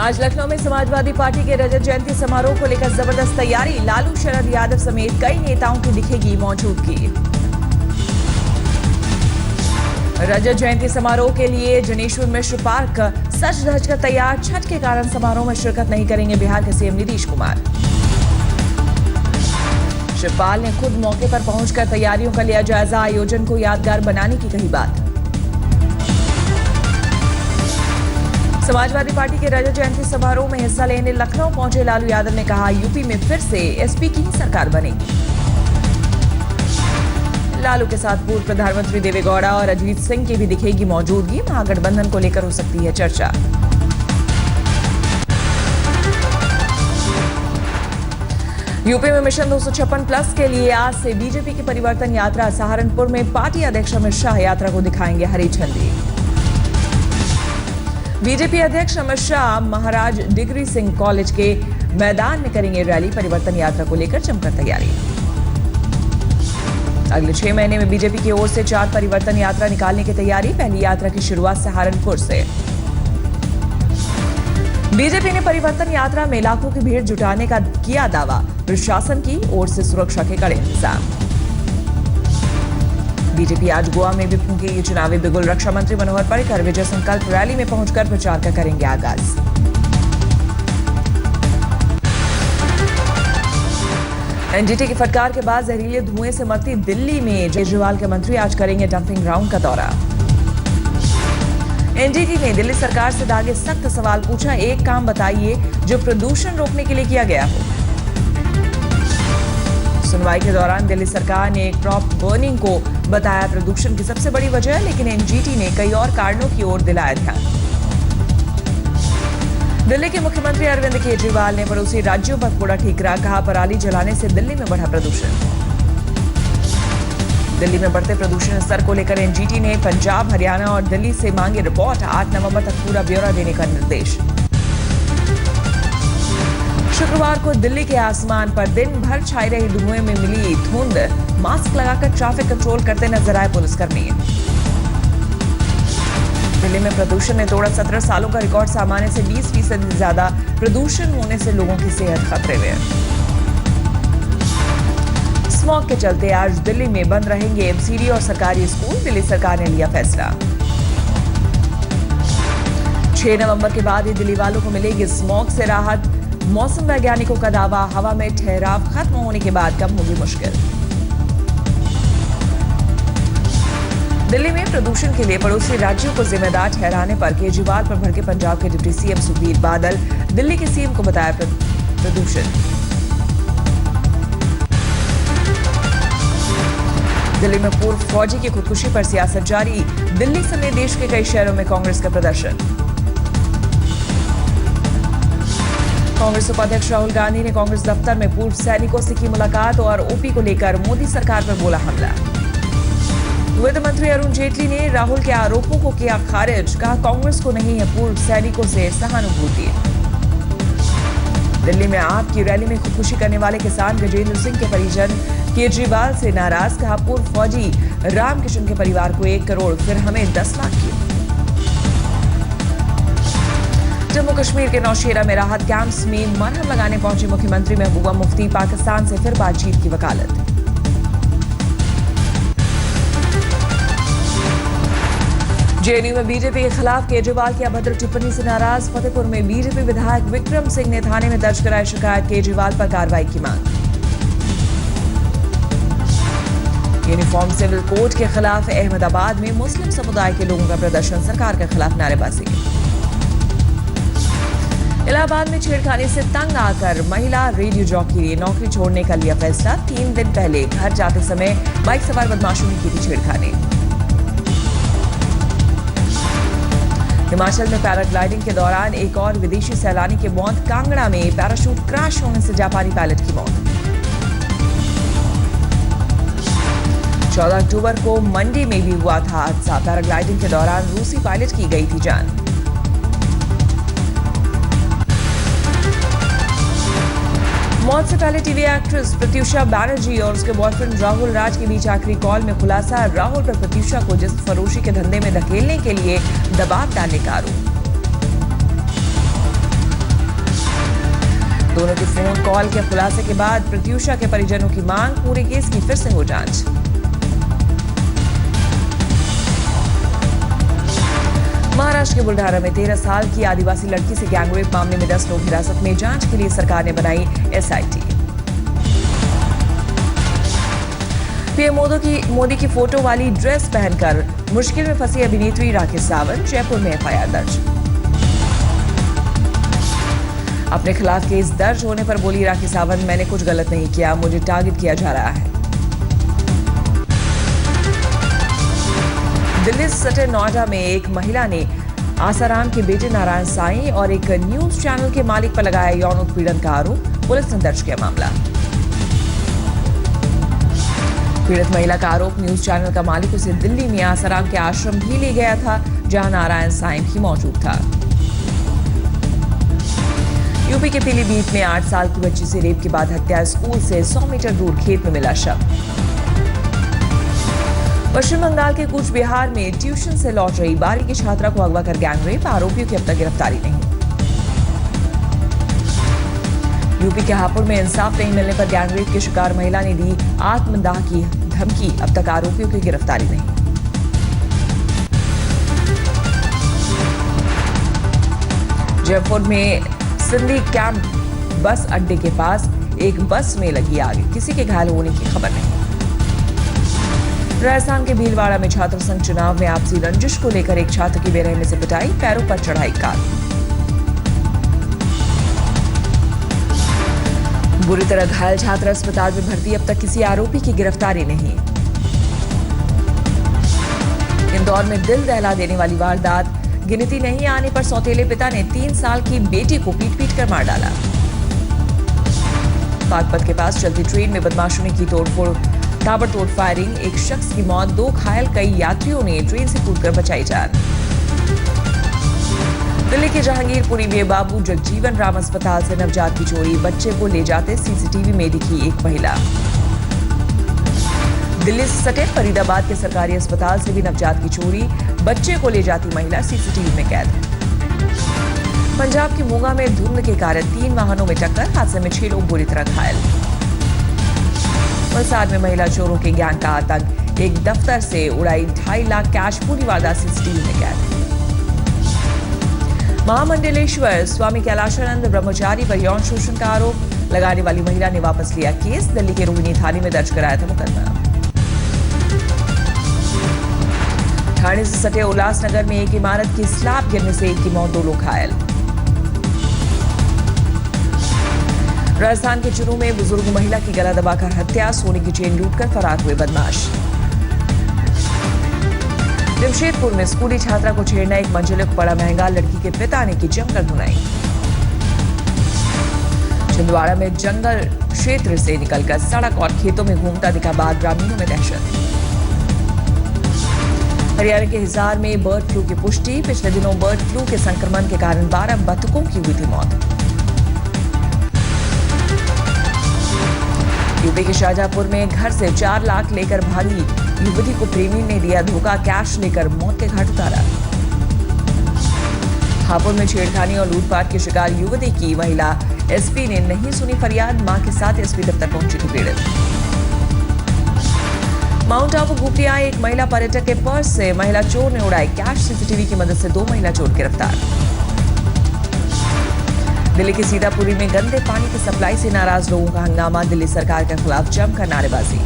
आज लखनऊ में समाजवादी पार्टी के रजत जयंती समारोह को लेकर जबरदस्त तैयारी। लालू, शरद यादव समेत कई नेताओं की दिखेगी मौजूदगी। रजत जयंती समारोह के लिए जनेश्वर मिश्र पार्क सज धज कर तैयार। छठ के कारण समारोह में शिरकत नहीं करेंगे बिहार के सीएम नीतीश कुमार। शिवपाल ने खुद मौके पर पहुंचकर तैयारियों का लिया जायजा। आयोजन को यादगार बनाने की कही बात। समाजवादी पार्टी के रजत जयंती समारोह में हिस्सा लेने लखनऊ पहुंचे लालू यादव ने कहा, यूपी में फिर से एसपी की सरकार बनेगी। लालू के साथ पूर्व प्रधानमंत्री देवेगौड़ा और अजीत सिंह की भी दिखेगी मौजूदगी। महागठबंधन को लेकर हो सकती है चर्चा। यूपी में मिशन 256 प्लस के लिए आज से बीजेपी की परिवर्तन यात्रा। सहारनपुर में पार्टी अध्यक्ष अमित शाह यात्रा को दिखाएंगे हरी झंडी। बीजेपी अध्यक्ष अमित शाह महाराज डिग्री सिंह कॉलेज के मैदान में करेंगे रैली। परिवर्तन यात्रा को लेकर जमकर तैयारी। अगले 6 महीने में बीजेपी की ओर से 4 परिवर्तन यात्रा निकालने की तैयारी। पहली यात्रा की शुरुआत सहारनपुर से। बीजेपी ने परिवर्तन यात्रा में लाखों की भीड़ जुटाने का किया दावा। प्रशासन की ओर से सुरक्षा के कड़े इंतजाम। बीजेपी आज गोवा में भी फूंकेगी चुनावी बिगुल। रक्षा मंत्री मनोहर पर्रिकर विजय संकल्प रैली में पहुंचकर प्रचार का करेंगे आगाज। एनजीटी की फटकार के बाद जहरीले धुएं से मरती दिल्ली में केजरीवाल के मंत्री आज करेंगे डंपिंग ग्राउंड का दौरा। एनजीटी ने दिल्ली सरकार से दागे सख्त सवाल पूछा, एक काम बताइए जो प्रदूषण रोकने के लिए किया गया हो। सुनवाई के दौरान दिल्ली सरकार ने क्रॉप बर्निंग को बताया प्रदूषण की सबसे बड़ी वजह, लेकिन एनजीटी ने कई और कारणों की ओर दिलाया ध्यान। दिल्ली के मुख्यमंत्री अरविंद केजरीवाल ने पड़ोसी राज्यों पर फोड़ा ठीकरा। कहा, पराली जलाने से दिल्ली में बढ़ा प्रदूषण। दिल्ली में बढ़ते प्रदूषण स्तर को लेकर एनजीटी ने पंजाब, हरियाणा और दिल्ली से मांगी रिपोर्ट। 8 नवंबर तक पूरा ब्यौरा देने का निर्देश। शुक्रवार को दिल्ली के आसमान पर दिन भर छाई रही धुएं में मिली धुंध। मास्क लगाकर ट्रैफिक कंट्रोल करते नजर आए पुलिसकर्मी। दिल्ली में प्रदूषण ने तोड़ा 17 सालों का रिकॉर्ड। सामान्य से 20% ज्यादा प्रदूषण होने से लोगों की सेहत खतरे में। स्मॉग के चलते आज दिल्ली में बंद रहेंगे एमसीडी और सरकारी स्कूल। दिल्ली सरकार ने लिया फैसला। 6 नवंबर के बाद ही दिल्ली वालों को मिलेगी स्मॉग से राहत। मौसम वैज्ञानिकों का दावा, हवा में ठहराव खत्म होने के बाद कम होगी मुश्किल। दिल्ली में प्रदूषण के लिए पड़ोसी राज्यों को जिम्मेदार ठहराने पर केजरीवाल पर भड़के पंजाब के डिप्टी सीएम सुखबीर बादल। दिल्ली के सीएम को बताया प्रदूषण। दिल्ली में पूर्व फौजी की खुदकुशी पर सियासत जारी। दिल्ली समेत देश के कई शहरों में कांग्रेस का प्रदर्शन। कांग्रेस उपाध्यक्ष राहुल गांधी ने कांग्रेस दफ्तर में पूर्व सैनिकों से की मुलाकात और ओपी को लेकर मोदी सरकार पर बोला हमला। वित्त मंत्री अरुण जेटली ने राहुल के आरोपों को किया खारिज। कहा, कांग्रेस को नहीं है पूर्व सैनिकों से सहानुभूति। दिल्ली में आप की रैली में खुदकुशी करने वाले किसान गजेंद्र सिंह के परिजन केजरीवाल से नाराज। कहा, पूर्व फौजी रामकिशन के परिवार को 1 करोड़, फिर हमें 10 लाख की। जम्मू कश्मीर के नौशेरा में राहत कैंप्स में मरहम लगाने पहुंचे मुख्यमंत्री महबूबा मुफ्ती। पाकिस्तान से फिर बातचीत की वकालत। जेएनयू में बीजेपी के खिलाफ केजरीवाल की अभद्र टिप्पणी से नाराज। फतेहपुर में बीजेपी विधायक विक्रम सिंह ने थाने में दर्ज कराई शिकायत। केजरीवाल पर कार्रवाई की मांग। यूनिफॉर्म सिविल कोड के खिलाफ अहमदाबाद में मुस्लिम समुदाय के लोगों का प्रदर्शन। सरकार के खिलाफ नारेबाजी। इलाहाबाद में छेड़खानी से तंग आकर महिला रेडियो जॉकी ने नौकरी छोड़ने का लिया फैसला। 3 दिन पहले घर जाते समय बाइक सवार बदमाशों ने की थी छेड़खानी। हिमाचल में पैराग्लाइडिंग के दौरान एक और विदेशी सैलानी की मौत। कांगड़ा में पैराशूट क्रैश होने से जापानी पायलट की मौत। 14 अक्टूबर को मंडी में भी हुआ था हादसा। पैराग्लाइडिंग के दौरान रूसी पायलट की गई थी जान। मौत से पहले टीवी एक्ट्रेस प्रत्यूषा बैनर्जी और उसके बॉयफ्रेंड राहुल राज के बीच आखिरी कॉल में खुलासा। राहुल पर प्रत्यूषा को जिस्म फरोशी के धंधे में धकेलने के लिए दबाव डालने का आरोप। दोनों के फोन कॉल के खुलासे के बाद प्रत्यूषा के परिजनों की मांग, पूरे केस की फिर से हो जांच। महाराष्ट्र के बुल्ढाना में 13 साल की आदिवासी लड़की से गैंगरेप मामले में 10 लोग हिरासत में, जांच के लिए सरकार ने बनाई एसआईटी। पीएम मोदी की फोटो वाली ड्रेस पहनकर मुश्किल में फंसी अभिनेत्री राखी सावंत, जयपुर में एफआईआर दर्ज। अपने खिलाफ केस दर्ज होने पर बोली राखी सावंत, मैंने कुछ गलत नहीं किया, मुझे टारगेट किया जा रहा है। दिल्ली से सटे नोएडा में एक महिला ने आसाराम के बेटे नारायण साईं और एक न्यूज चैनल के मालिक पर लगाया यौन उत्पीड़न का आरोप, पुलिस ने दर्ज किया मामला। पीड़ित महिला का आरोप, न्यूज चैनल का मालिक उसे दिल्ली में आसाराम के आश्रम भी ले गया था, जहां नारायण साईं भी मौजूद था। यूपी के पीलीभीत में 8 साल की बच्ची से रेप के बाद हत्या, स्कूल से 100 मीटर दूर खेत में मिला शव। पश्चिम बंगाल के कूच बिहार में ट्यूशन से लौट रही 12वीं की छात्रा को अगवा कर गैंगरेप, आरोपियों की अब तक गिरफ्तारी नहीं। यूपी के हापुड़ में इंसाफ नहीं मिलने पर गैंगरेप की शिकार महिला ने दी आत्मदाह की धमकी, अब तक आरोपियों की गिरफ्तारी नहीं। जयपुर में सिंधी कैंप बस अड्डे के पास एक बस में लगी आग, किसी के घायल होने की खबर नहीं। राजस्थान के भीलवाड़ा में छात्र संघ चुनाव में आपसी रंजिश को लेकर एक छात्र की बेरहमी से पिटाई, पैरों पर चढ़ाई कार। बुरी तरह घायल छात्र अस्पताल में भर्ती, अब तक किसी आरोपी की गिरफ्तारी नहीं। इंदौर में दिल दहला देने वाली वारदात, गिनती नहीं आने पर सौतेले पिता ने 3 साल की बेटी को पीट कर मार डाला। बागपत के पास चलती ट्रेन में बदमाशों ने की तोड़फोड़, ताबड़तोड़ फायरिंग, एक शख्स की मौत, 2 घायल, कई यात्रियों ने ट्रेन से कूदकर बचाई जान। दिल्ली के जहांगीरपुरी में बाबू जगजीवन राम अस्पताल से नवजात की चोरी, बच्चे को ले जाते सीसीटीवी में दिखी एक महिला। दिल्ली से सटे फरीदाबाद के सरकारी अस्पताल से भी नवजात की चोरी, बच्चे को ले जाती महिला सीसीटीवी में कैद। पंजाब के मोगा में धुंध के कारण 3 वाहनों में टक्कर, हादसे में 6 लोग बुरी तरह घायल। वलसाड में महिला चोरों के गैंग का आतंक, एक दफ्तर से उड़ाई 2.5 लाख कैश, पूरी वारदात सीसीटीवी में कैद। महामंडलेश्वर स्वामी कैलाशानंद ब्रह्मचारी पर यौन शोषण का आरोप लगाने वाली महिला ने वापस लिया केस, दिल्ली के रोहिणी थाने में दर्ज कराया था मुकदमा। ठाणे से सटे उल्लासनगर में एक इमारत की स्लैब गिरने से एक की मौत, 2 लोग घायल। राजस्थान के चुरू में बुजुर्ग महिला की गला दबाकर हत्या, सोने की चेन लूटकर फरार हुए बदमाश। जमशेदपुर में स्कूली छात्रा को छेड़ना, एक मंजिले को पड़ा महंगा, लड़की के पिता ने की जमकर धुनाई। छिंदवाड़ा में जंगल क्षेत्र से निकलकर सड़क और खेतों में घूमता दिखा बाघ, ग्रामीणों में दहशत। हरियाणा के हिसार में बर्ड फ्लू की पुष्टि, पिछले दिनों बर्ड फ्लू के संक्रमण के कारण 12 बतखों की हुई थी मौत। यूपी के शाहजहांपुर में घर से 4 लाख लेकर भागी युवती को प्रेमी ने दिया धोखा, कैश लेकर मौत के घाट उतारा। हापुड़ में छेड़खानी और लूटपाट की शिकार युवती की महिला, एसपी ने नहीं सुनी फरियाद, मां के साथ एसपी दफ्तर पहुंची थी पीड़ित। माउंट आबू घूपती आई एक महिला पर्यटक के पर्स से महिला चोर ने उड़ाए कैश, सीसीटीवी की मदद से 2 महिला चोर गिरफ्तार। दिल्ली के सीतापुरी में गंदे पानी की सप्लाई से नाराज लोगों का हंगामा, दिल्ली सरकार के खिलाफ जमकर नारेबाजी।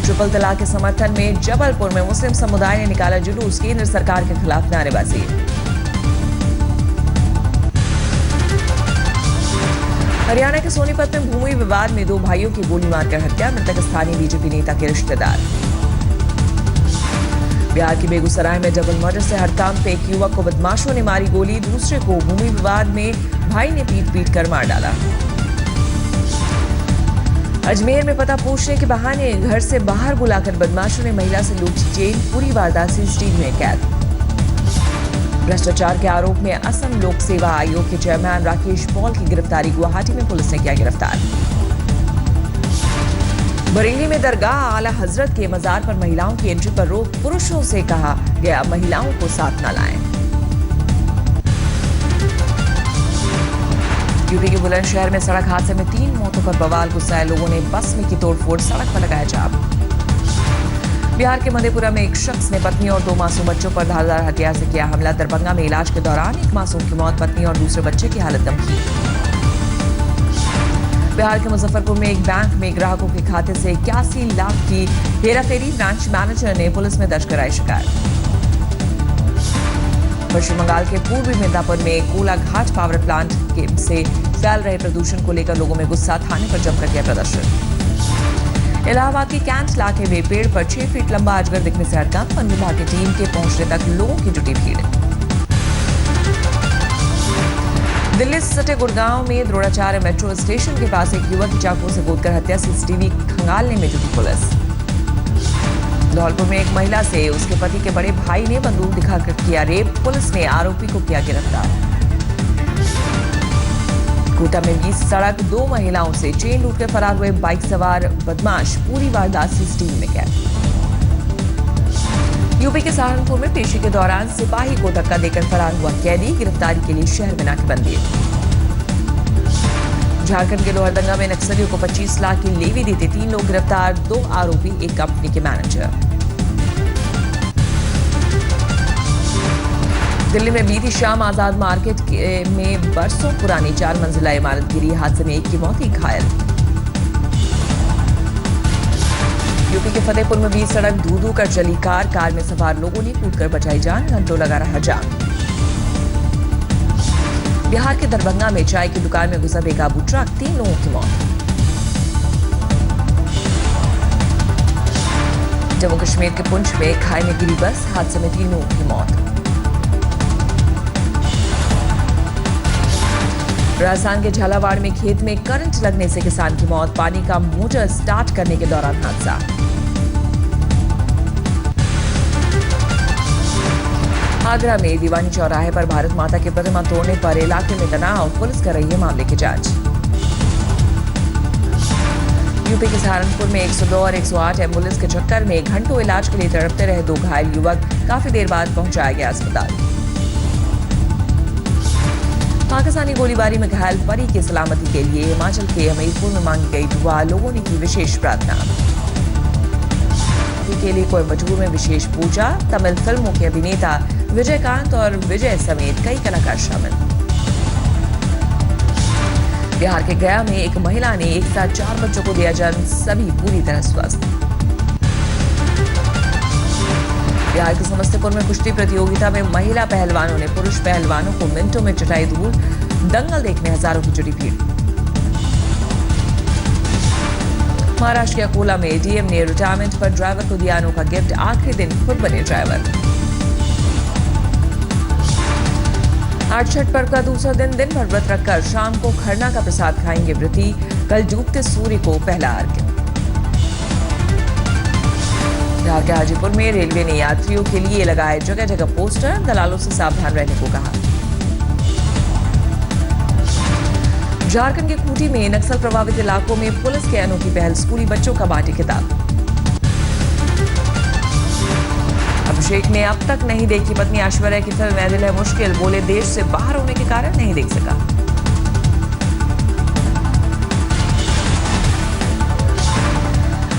ट्रिपल तलाक के समर्थन में जबलपुर में मुस्लिम समुदाय ने निकाला जुलूस, केंद्र सरकार के खिलाफ नारेबाजी। हरियाणा के सोनीपत में भूमि विवाद में 2 भाइयों की गोली मारकर हत्या, मृतक स्थानीय बीजेपी नेता के रिश्तेदार। बिहार के बेगूसराय में डबल मर्डर से हड़कांप पे एक युवक को बदमाशों ने मारी गोली, दूसरे को भूमि विवाद में भाई ने पीट कर मार डाला। अजमेर में पता पूछने के बहाने घर से बाहर बुलाकर बदमाशों ने महिला से लूटी चेन, पूरी वारदात सीसीटीवी में कैद। भ्रष्टाचार के आरोप में असम लोक सेवा आयोग के चेयरमैन राकेश पॉल की गिरफ्तारी, गुवाहाटी में पुलिस ने किया गिरफ्तार। बरेली में दरगाह आला हजरत के मजार पर महिलाओं की एंट्री पर रोक, पुरुषों से कहा गया महिलाओं को साथ न लाएं। यूपी के बुलंदशहर में सड़क हादसे में 3 मौतों पर बवाल गुस्साए लोगों ने बस में की तोड़फोड़, सड़क पर लगाया जाम। बिहार के मधेपुरा में एक शख्स ने पत्नी और 2 मासूम बच्चों पर धारदार हथियार से किया हमला। दरभंगा में इलाज के दौरान एक मासूम की मौत, पत्नी और दूसरे बच्चे की हालत गंभीर। बिहार के मुजफ्फरपुर में एक बैंक में ग्राहकों के खाते से 81 लाख की हेराफेरी, ब्रांच मैनेजर ने पुलिस में दर्ज कराई शिकायत। पश्चिम बंगाल के पूर्वी मिदनापुर में कोलाघाट पावर प्लांट से फैल रहे प्रदूषण को लेकर लोगों में गुस्सा, थाने पर जमकर किया प्रदर्शन। इलाहाबाद के कैंट इलाके में पेड़ पर 6 फीट लंबा अजगर दिखने से हड़कंप, वन विभाग की टीम के पहुंचने तक लोगों की जुटी भीड़। दिल्ली से सटे गुड़गांव में द्रोणाचार्य मेट्रो स्टेशन के पास एक युवक की चाकू से गोदकर हत्या, सीसीटीवी खंगालने में जुटी पुलिस। धौलपुर में एक महिला से उसके पति के बड़े भाई ने बंदूक दिखाकर किया रेप, पुलिस ने आरोपी को किया गिरफ्तार। कोटा में 20 सड़क, 2 महिलाओं से चेन लूट कर फरार हुए बाइक सवार बदमाश, पूरी वारदात सीसीटीवी में कैद। यूपी के सहारनपुर में पेशी के दौरान सिपाही को धक्का देकर फरार हुआ कैदी, गिरफ्तारी के लिए शहर में नाकेबंदी। झारखंड के लोहरदंगा में नक्सलियों को 25 लाख की लेवी देते 3 लोग गिरफ्तार, 2 आरोपी एक कंपनी के मैनेजर। दिल्ली में बीती शाम आजाद मार्केट में बरसों पुरानी 4 मंजिला इमारत गिरी, हादसे में एक की मौत, एक घायल। यूपी के फतेहपुर में 20 सड़क धू-धू कर चली कार में सवार लोगों ने कूदकर बचाई जान, घंटों लगा रहा जाम। बिहार के दरभंगा में चाय की दुकान में घुसा बेकाबू ट्रक, 3 लोगों की मौत। जम्मू कश्मीर के पुंछ में खाई में गिरी बस, हादसे में 3 लोगों की मौत। राजस्थान के झालावाड़ में खेत में करंट लगने से किसान की मौत, पानी का मोटर स्टार्ट करने के दौरान हादसा। आगरा में दीवानी चौराहे पर भारत माता की प्रतिमा तोड़ने पर इलाके में तनाव, पुलिस कर रही है मामले की जांच। यूपी के सहारनपुर में 102 और 108 एम्बुलेंस के चक्कर में घंटों इलाज के लिए तड़पते रहे 2 घायल युवक, काफी देर बाद पहुंचाया गया अस्पताल। पाकिस्तानी गोलीबारी में घायल परी की सलामती के लिए हिमाचल के हमीरपुर में मांगी गई दुआ, लोगों ने की विशेष प्रार्थना। के लिए कोयम्बटूर में विशेष पूजा, तमिल फिल्मों के अभिनेता विजयकांत और विजय समेत कई कलाकार शामिल। बिहार के गया में एक महिला ने एक साथ 4 बच्चों को दिया जन्म, सभी पूरी तरह स्वस्थ। बिहार के समस्तीपुर में कुश्ती प्रतियोगिता में महिला पहलवानों ने पुरुष पहलवानों को मिनटों में चटाई धूल, दंगल देखने हजारों की जुटी भीड़। महाराष्ट्र के अकोला में डीएम ने रिटायरमेंट पर ड्राइवर को दिया अनोखा गिफ्ट, आखिरी दिन खुद बने ड्राइवर। आज छठ पर्व का दूसरा दिन भर व्रत रखकर शाम को खरना का प्रसाद खाएंगे व्रती, कल डूबते सूर्य को पहला अर्घ्य। बिहार के हाजीपुर में रेलवे ने यात्रियों के लिए लगाए जगह जगह पोस्टर, दलालों से सावधान रहने को कहा। झारखंड के खूंटी में नक्सल प्रभावित इलाकों में पुलिस के अनोखी पहल, स्कूली बच्चों का बांटी किताब। अभिषेक ने अब तक नहीं देखी पत्नी ऐश्वर्या की फिल्म ऐ दिल है मुश्किल, बोले देश से बाहर होने के कारण नहीं देख सका।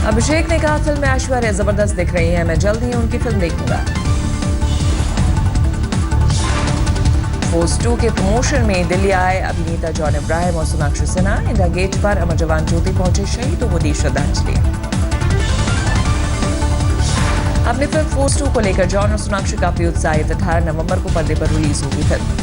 अभिषेक ने कहा फिल्म में ऐश्वर्या जबरदस्त दिख रही है, मैं जल्द ही उनकी फिल्म देखूंगा। फोर्स 2 के प्रमोशन में दिल्ली आए अभिनेता जॉन इब्राहिम और सोनाक्षी सिन्हा, इंडिया गेट पर अमर जवान ज्योति पहुंचे शहीदों को दी श्रद्धांजलि। अपनी फिल्म फोर्स 2 को लेकर जॉन और सोनाक्षी काफी उत्साहित, 18 नवंबर को पर्दे पर रिलीज होगी फिल्म।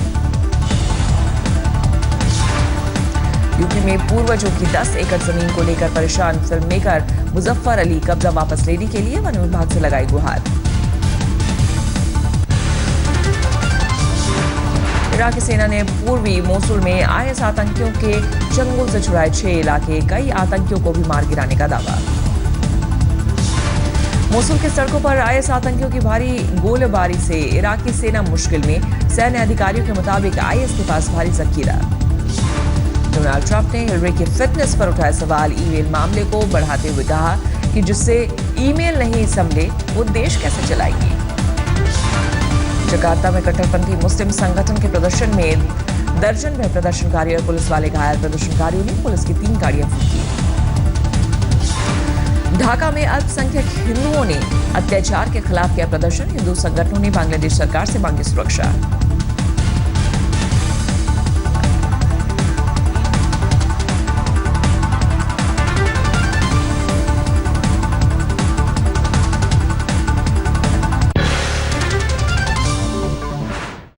यूपी में पूर्वजों की 10 एकड़ जमीन को लेकर परेशान फिल्म मेकर मुजफ्फर अली कब्जा वापस लेने के लिए वन विभाग से लगाई गुहार। इराकी सेना ने पूर्वी मोसुल में आईएस आतंकियों के चंगुल से छुड़ाए 6 इलाके, कई आतंकियों को भी मार गिराने का दावा। मोसुल के सड़कों पर आईएस आतंकियों की भारी गोलीबारी से इराकी सेना मुश्किल में, सैन्य अधिकारियों के मुताबिक आईएस के पास भारी जखीरा। डोनाल्ड ट्रंप ने हिलरी की फिटनेस पर उठाया सवाल, ईमेल मामले को बढ़ाते हुए कहा कि जिससे ईमेल नहीं संभले वो देश कैसे चलाएगी। जकार्ता में कट्टरपंथी मुस्लिम संगठन के प्रदर्शन में दर्जन भर प्रदर्शनकारी और पुलिस वाले घायल। प्रदर्शनकारियों ने पुलिस की 3 गाड़ियां फूंकी। ढाका में अल्पसंख्यक हिंदुओं ने अत्याचार के खिलाफ किया प्रदर्शन। हिंदू संगठनों ने बांग्लादेश सरकार से मांगी सुरक्षा।